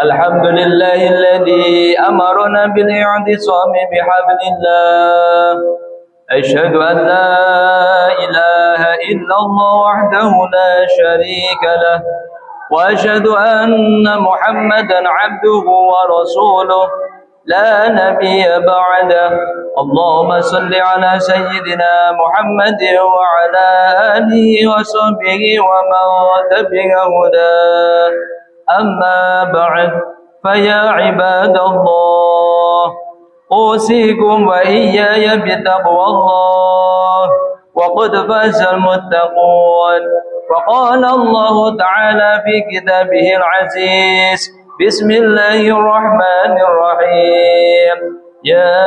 الحمد لله الذي أمرنا بالاعتصام بحبل الله أشهد أن لا إله إلا الله وحده لا شريك له وأشهد أن محمدا عبده ورسوله لا نبي بعده اللهم صل على سيدنا محمد وعلى آله وصحبه ومن تبع هداه أما بعد فيا عباد الله أوصيكم وإياي بتقوى الله وقد فاز المتقون وقال الله تعالى في كتابه العزيز بسم الله الرحمن الرحيم يا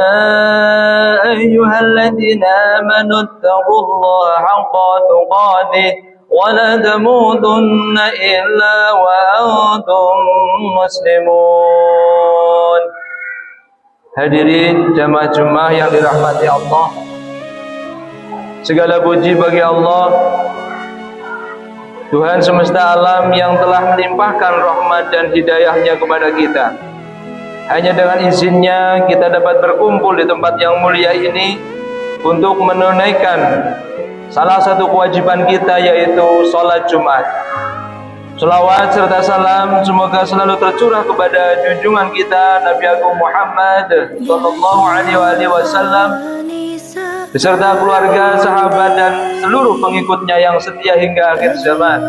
أيها الذين آمنوا اتقوا الله حق تقاته ولا تموتن إلا وأنتم مسلمون. Hadirin jamaah Jumat yang dirahmati Allah, segala puji bagi Allah, Tuhan semesta alam yang telah melimpahkan rahmat dan hidayahnya kepada kita. Hanya dengan izinnya kita dapat berkumpul di tempat yang mulia ini untuk menunaikan salah satu kewajiban kita, yaitu sholat Jumat. Sholawat serta salam semoga selalu tercurah kepada junjungan kita Nabi Agung Muhammad Sallallahu Alaihi Wasallam beserta keluarga, sahabat dan seluruh pengikutnya yang setia hingga akhir zaman.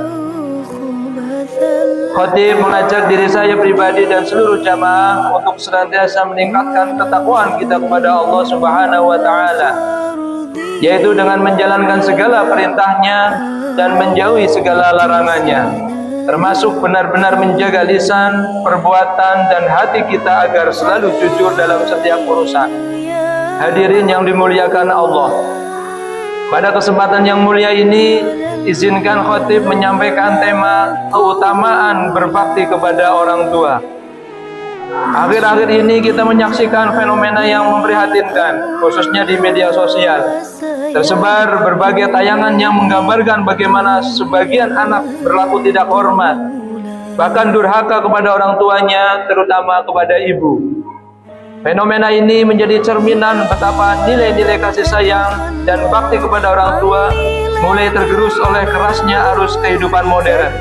Khatib mengajak diri saya pribadi dan seluruh jamaah untuk senantiasa meningkatkan ketakwaan kita kepada Allah Subhanahu wa Ta'ala, yaitu dengan menjalankan segala perintahnya dan menjauhi segala larangannya, termasuk benar-benar menjaga lisan, perbuatan dan hati kita agar selalu jujur dalam setiap urusan. Hadirin yang dimuliakan Allah, pada kesempatan yang mulia ini izinkan khatib menyampaikan tema keutamaan berbakti kepada orang tua. Akhir-akhir ini kita menyaksikan fenomena yang memprihatinkan, khususnya di media sosial. Tersebar berbagai tayangan yang menggambarkan bagaimana sebagian anak berlaku tidak hormat, bahkan durhaka kepada orang tuanya, terutama kepada ibu. Fenomena ini menjadi cerminan betapa nilai-nilai kasih sayang dan bakti kepada orang tua mulai tergerus oleh kerasnya arus kehidupan modern.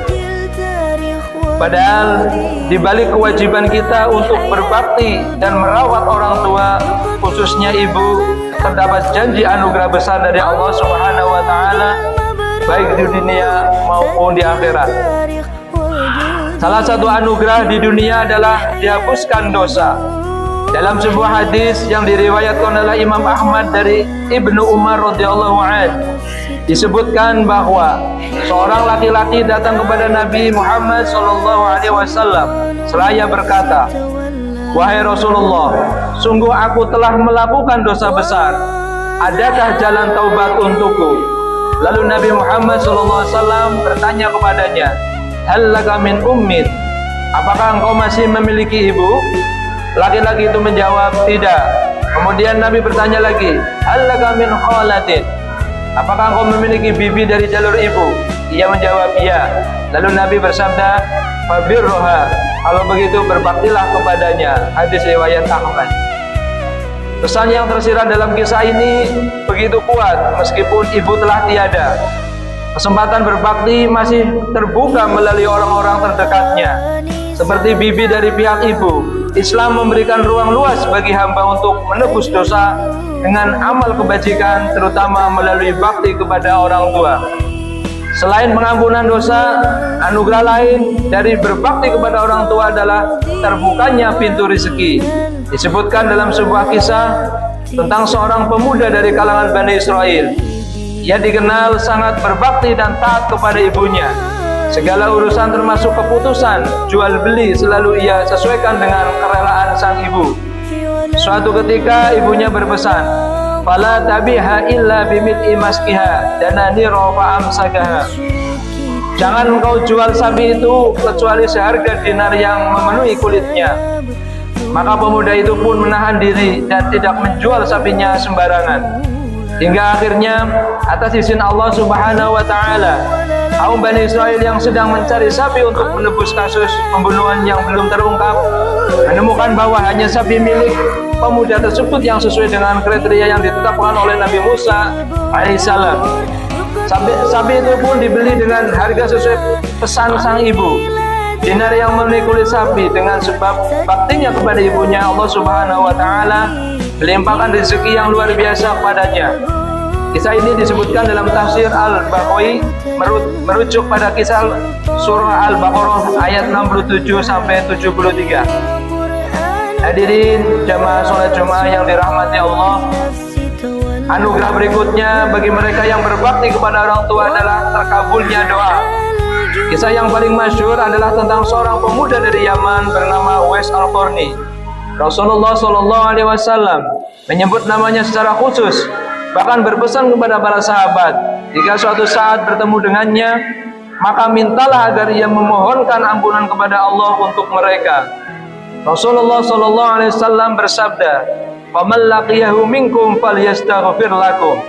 Padahal di balik kewajiban kita untuk berbakti dan merawat orang tua, khususnya ibu, terdapat janji anugerah besar dari Allah Subhanahu wa Ta'ala, baik di dunia maupun di akhirat. Salah satu anugerah di dunia adalah dihapuskan dosa. Dalam sebuah hadis yang diriwayatkan oleh Imam Ahmad dari Ibnu Umar radhiyallahu anhu, disebutkan bahwa seorang laki-laki datang kepada Nabi Muhammad SAW seraya berkata, "Wahai Rasulullah, sungguh aku telah melakukan dosa besar. Adakah jalan taubat untukku?" Lalu Nabi Muhammad SAW bertanya kepadanya, "Hal laka min ummin?" Apakah engkau masih memiliki ibu? Laki-laki itu menjawab, "Tidak." Kemudian Nabi bertanya lagi, "Hal laka min khalatin?" Apakah engkau memiliki bibi dari jalur ibu? Ia menjawab, "Iya." Lalu Nabi bersabda, "Fabirruha." Kalau begitu berbaktilah kepadanya. Hadis riwayat Ahmad. Pesan yang tersirat dalam kisah ini begitu kuat meskipun ibu telah tiada. Kesempatan berbakti masih terbuka melalui orang-orang terdekatnya, seperti bibi dari pihak ibu. Islam memberikan ruang luas bagi hamba untuk menebus dosa dengan amal kebajikan, terutama melalui bakti kepada orang tua. Selain pengampunan dosa, anugerah lain dari berbakti kepada orang tua adalah terbukanya pintu rezeki. Disebutkan dalam sebuah kisah tentang seorang pemuda dari kalangan Bani Israel. Ia dikenal sangat berbakti dan taat kepada ibunya. Segala urusan termasuk keputusan jual beli selalu ia sesuaikan dengan kerelaan sang ibu. Suatu ketika ibunya berpesan, "Fala tabiha illa bimil'i maskiha dananira fa amsakaha." Jangan engkau jual sapi itu kecuali seharga dinar yang memenuhi kulitnya. Maka pemuda itu pun menahan diri dan tidak menjual sapinya sembarangan. hingga akhirnya atas izin Allah Subhanahu wa taala, kaum Bani Israel yang sedang mencari sapi untuk menebus kasus pembunuhan yang belum terungkap menemukan bahwa hanya sapi milik pemuda tersebut yang sesuai dengan kriteria yang ditetapkan oleh Nabi Musa alaihissalam. Sapi itu pun dibeli dengan harga sesuai pesan sang ibu, dinar yang memiliki kulit sapi. Dengan sebab baktinya kepada ibunya, Allah Subhanahu wa taala melimpahkan rezeki yang luar biasa kepadanya. Kisah ini disebutkan dalam tafsir Al-Baghawi, merujuk pada kisah surah Al-Baqarah ayat 67 sampai 73. Hadirin jamaah sholat Jumat yang dirahmati Allah, anugerah berikutnya bagi mereka yang berbakti kepada orang tua adalah terkabulnya doa. Kisah yang paling masyhur adalah tentang seorang pemuda dari Yaman bernama Uwais Al-Qarni. Rasulullah SAW menyebut namanya secara khusus, bahkan berpesan kepada para sahabat, jika suatu saat bertemu dengannya, maka mintalah agar ia memohonkan ampunan kepada Allah untuk mereka. Rasulullah SAW bersabda, "Faman laqiyahu minkum falyastaghfir lakum."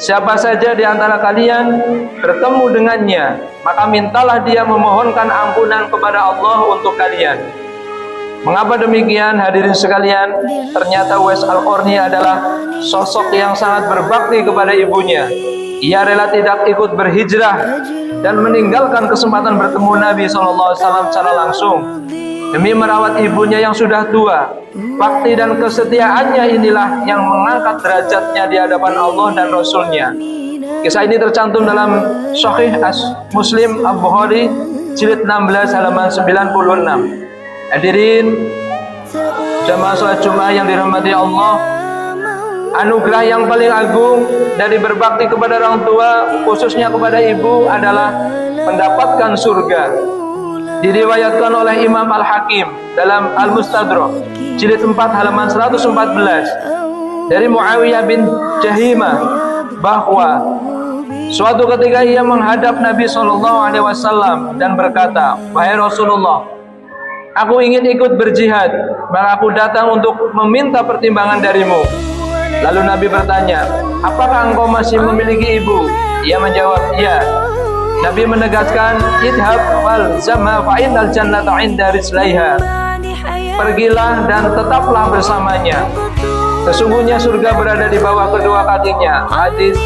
Siapa saja di antara kalian bertemu dengannya, maka mintalah dia memohonkan ampunan kepada Allah untuk kalian. Mengapa demikian, hadirin sekalian? Ternyata Uwais Al-Qarni adalah sosok yang sangat berbakti kepada ibunya. Ia rela tidak ikut berhijrah dan meninggalkan kesempatan bertemu Nabi SAW secara langsung demi merawat ibunya yang sudah tua. Bakti dan kesetiaannya inilah yang mengangkat derajatnya di hadapan Allah dan Rasulnya. Kisah ini tercantum dalam Sahih Muslim Al-Bukhari jilid 16 halaman 96. Hadirin jamaah sholat Jumat yang dirahmati Allah, anugerah yang paling agung dari berbakti kepada orang tua, khususnya kepada ibu, adalah mendapatkan surga. Diriwayatkan oleh Imam Al-Hakim dalam Al-Mustadrak jilid 4 halaman 114 dari Muawiyah bin Jahimah bahwa suatu ketika ia menghadap Nabi SAW dan berkata, "Wahai Rasulullah, aku ingin ikut berjihad, maka aku datang untuk meminta pertimbangan darimu." Lalu Nabi bertanya, "Apakah engkau masih memiliki ibu?" Ia menjawab, "Ya." Nabi menegaskan, "Idhab wal zamma fa innal jannata 'inda rijlaiha." Pergilah dan tetaplah bersamanya, sesungguhnya surga berada di bawah kedua kakinya. Hadis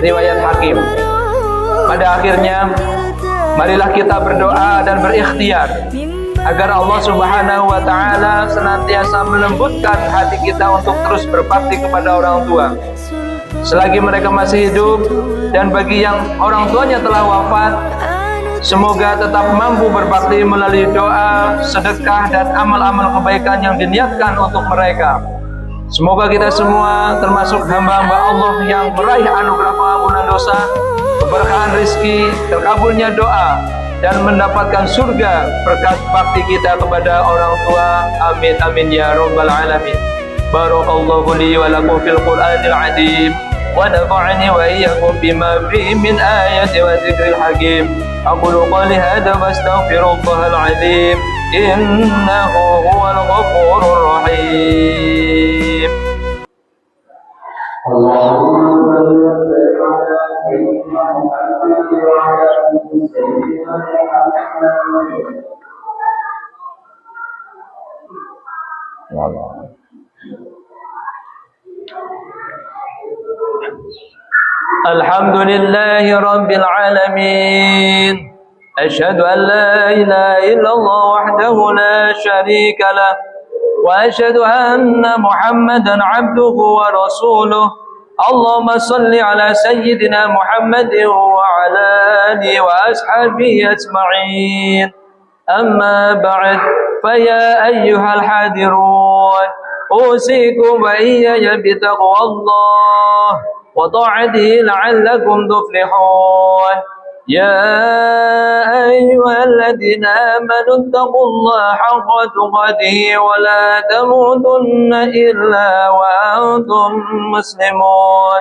riwayat Hakim. Pada akhirnya, marilah kita berdoa dan berikhtiar agar Allah Subhanahu wa taala senantiasa melembutkan hati kita untuk terus berbakti kepada orang tua selagi mereka masih hidup, dan bagi yang orang tuanya telah wafat, semoga tetap mampu berbakti melalui doa, sedekah, dan amal-amal kebaikan yang diniatkan untuk mereka. Semoga kita semua termasuk hamba-hamba Allah yang meraih anugerah pengampunan dosa, keberkahan rizki, terkabulnya doa, dan mendapatkan surga berkat bakti kita kepada orang tua. Amin amin ya rabbal alamin. Barakallahu li wa lakum fil Qur'anil azim wa nafa'ani wa iyyakum bima fihi min ayati wa dzikril hakim. Aqulu qali hadza wa astaghfirullahal azim innahu huwal ghafurur rahim. Allahumma Alhamdulillahi Rabbil Alamin. Asyhadu an la ilaha illallah wahdahu la syarika lah, wa asyhadu anna Muhammadan abduhu wa rasuluh. Allahumma salli ala sayyidina Muhammadin wa ala alihi wa ashabihi ajma'in. Amma ba'd, fa ya ayyuhal hadirun, usikum wa iyaya bitaqwallah wa ta'atihi la'allakum tuflihun. Ya ayyuhalladzina amanu taqullaha haqqa tuqatih wa la tamutunna illa wa antum muslimun.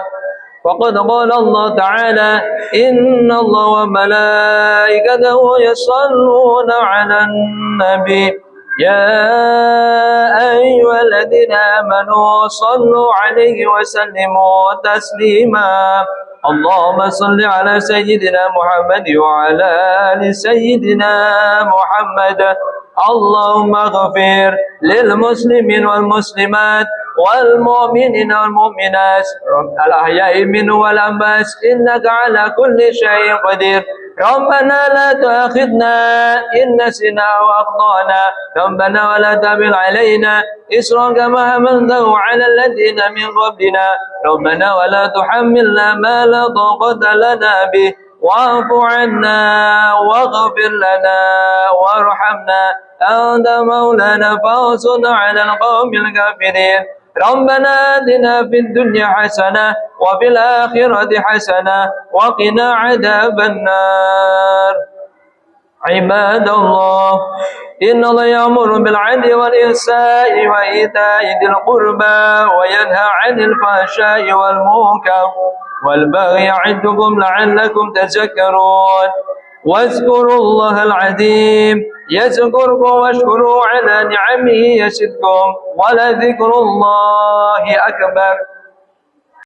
Faqad qala Allah Ta'ala, inna Allah wa malaikatahu yusalluna 'alan nabi يا أيها الذين آمنوا صلوا عليه وسلموا تسليما اللهم صل على سيدنا محمد وعلى آل سيدنا محمد اللهم اغفر للمسلمين والمسلمات والمؤمنين والمؤمنات الأحياء منهم والأموات إنك على كل شيء قدير ربنا لا تؤاخذنا إن نسينا وأخطأنا ربنا ولا تحمل علينا إصرا كما حملته على الذين من قبلنا ربنا ولا تحملنا ما لا طاقة لنا به واعف عنا واغفر لنا وارحمنا أنت مولانا فانصرنا على القوم الكافرين ربنا آتنا في الدنيا حسنة وفي الآخرة حسنة وقنا عذاب النار عباد الله إن الله يأمر بالعدل والإحسان وإيتاء ذي القربى وينهى عن الفحشاء والمنكر والبغي يعظكم لعلكم تذكرون واذكروا الله العظيم يذكركم واشكروا على نعمه يزدكم ولذكر الله أكبر